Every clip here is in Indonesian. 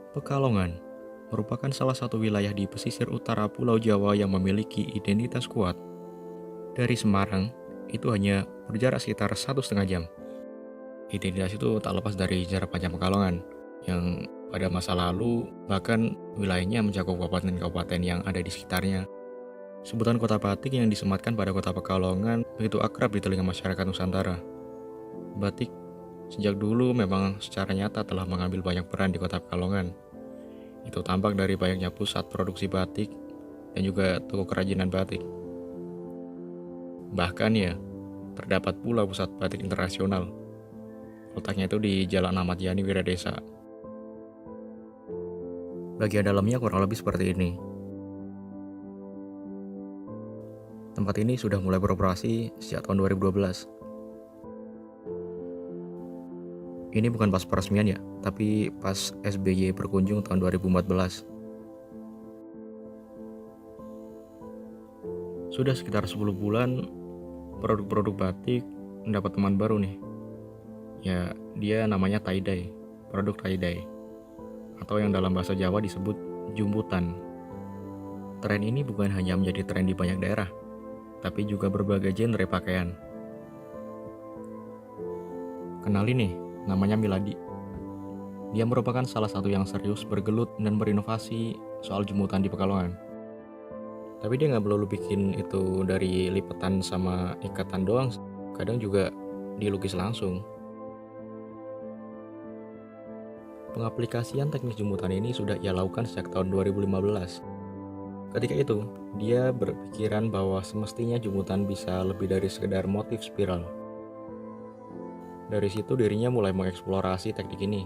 Pekalongan merupakan salah satu wilayah di pesisir utara Pulau Jawa yang memiliki identitas kuat. Dari Semarang, itu hanya berjarak sekitar 1,5 jam. Identitas itu tak lepas dari sejarah panjang Pekalongan, yang pada masa lalu bahkan wilayahnya mencakup kabupaten-kabupaten yang ada di sekitarnya. Sebutan kota batik yang disematkan pada kota Pekalongan begitu akrab di telinga masyarakat Nusantara. Batik sejak dulu memang secara nyata telah mengambil banyak peran di kota Pekalongan. Itu tampak dari banyaknya pusat produksi batik dan juga toko kerajinan batik. Bahkan ya, terdapat pula pusat batik internasional. Letaknya itu di Jalan Ahmad Yani Wiradesa. Bagian dalamnya kurang lebih seperti ini. Tempat ini sudah mulai beroperasi sejak tahun 2012. Ini bukan pas peresmian ya, tapi pas SBY berkunjung tahun 2014. Sudah sekitar 10 bulan, produk-produk batik mendapat teman baru nih. Ya, dia namanya tie-dye, produk tie-dye. Atau yang dalam bahasa Jawa disebut jumputan. Tren ini bukan hanya menjadi tren di banyak daerah, tapi juga berbagai genre pakaian. Kenali nih, namanya Miladi. Dia merupakan salah satu yang serius bergelut dan berinovasi soal jemputan di Pekalongan. Tapi dia nggak melulu bikin itu dari lipatan sama ikatan doang, kadang juga dilukis langsung. Pengaplikasian teknik jemputan ini sudah ia lakukan sejak tahun 2015. Ketika itu, dia berpikiran bahwa semestinya jemputan bisa lebih dari sekedar motif spiral. Dari situ dirinya mulai mengeksplorasi teknik ini,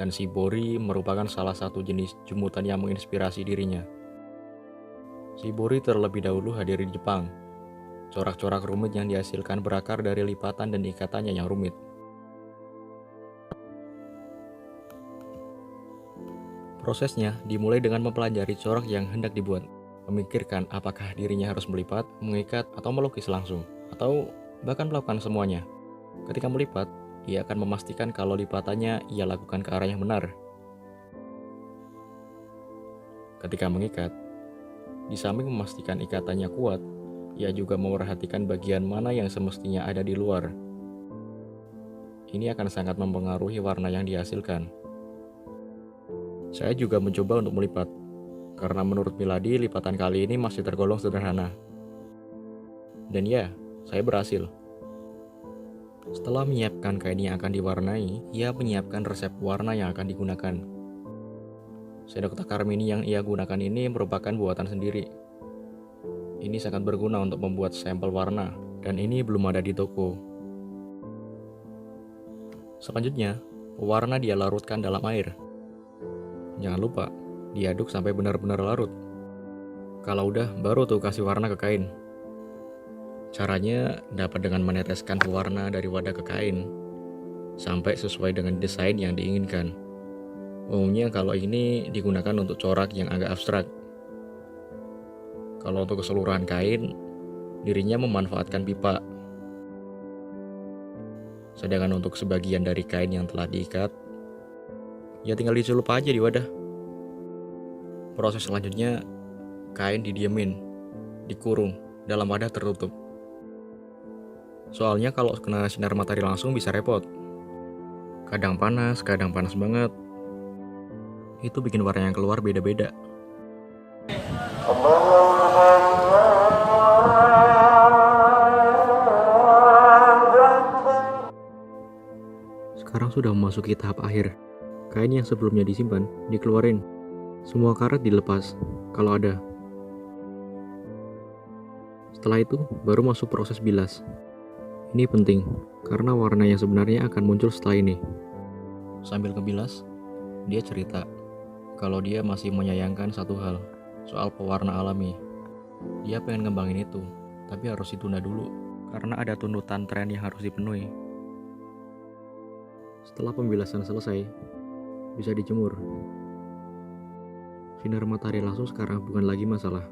dan shibori merupakan salah satu jenis jemputan yang menginspirasi dirinya. Shibori terlebih dahulu hadir di Jepang. Corak-corak rumit yang dihasilkan berakar dari lipatan dan ikatannya yang rumit. Prosesnya dimulai dengan mempelajari corak yang hendak dibuat, memikirkan apakah dirinya harus melipat, mengikat, atau melukis langsung, atau bahkan melakukan semuanya. Ketika melipat, ia akan memastikan kalau lipatannya ia lakukan ke arah yang benar. Ketika mengikat, di samping memastikan ikatannya kuat, ia juga memperhatikan bagian mana yang semestinya ada di luar. Ini akan sangat mempengaruhi warna yang dihasilkan. Saya juga mencoba untuk melipat, karena menurut Miladi lipatan kali ini masih tergolong sederhana. Dan ya, saya berhasil. Setelah menyiapkan kain yang akan diwarnai, ia menyiapkan resep warna yang akan digunakan. Sendok takar mini yang ia gunakan ini merupakan buatan sendiri. Ini sangat berguna untuk membuat sampel warna, dan ini belum ada di toko. Selanjutnya, pewarna dia larutkan dalam air. Jangan lupa, diaduk sampai benar-benar larut. Kalau udah, baru tuh kasih warna ke kain. Caranya dapat dengan meneteskan pewarna dari wadah ke kain, sampai sesuai dengan desain yang diinginkan. Umumnya kalau ini digunakan untuk corak yang agak abstrak. Kalau untuk keseluruhan kain, dirinya memanfaatkan pipa. Sedangkan untuk sebagian dari kain yang telah diikat, ya tinggal dicelup aja di wadah. Proses selanjutnya, kain didiemin, dikurung, dalam wadah tertutup. Soalnya kalau kena sinar matahari langsung bisa repot. Kadang panas banget. Itu bikin warna yang keluar beda-beda. Sekarang sudah memasuki tahap akhir. Kain yang sebelumnya disimpan, dikeluarin. Semua karet dilepas, kalau ada. Setelah itu, baru masuk proses bilas. Ini penting, karena warna yang sebenarnya akan muncul setelah ini. Sambil kebilas, dia cerita kalau dia masih menyayangkan satu hal, soal pewarna alami. Dia pengen ngembangin itu, tapi harus ditunda dulu, karena ada tuntutan tren yang harus dipenuhi. Setelah pembilasan selesai, bisa dijemur. Sinar matahari langsung sekarang bukan lagi masalah.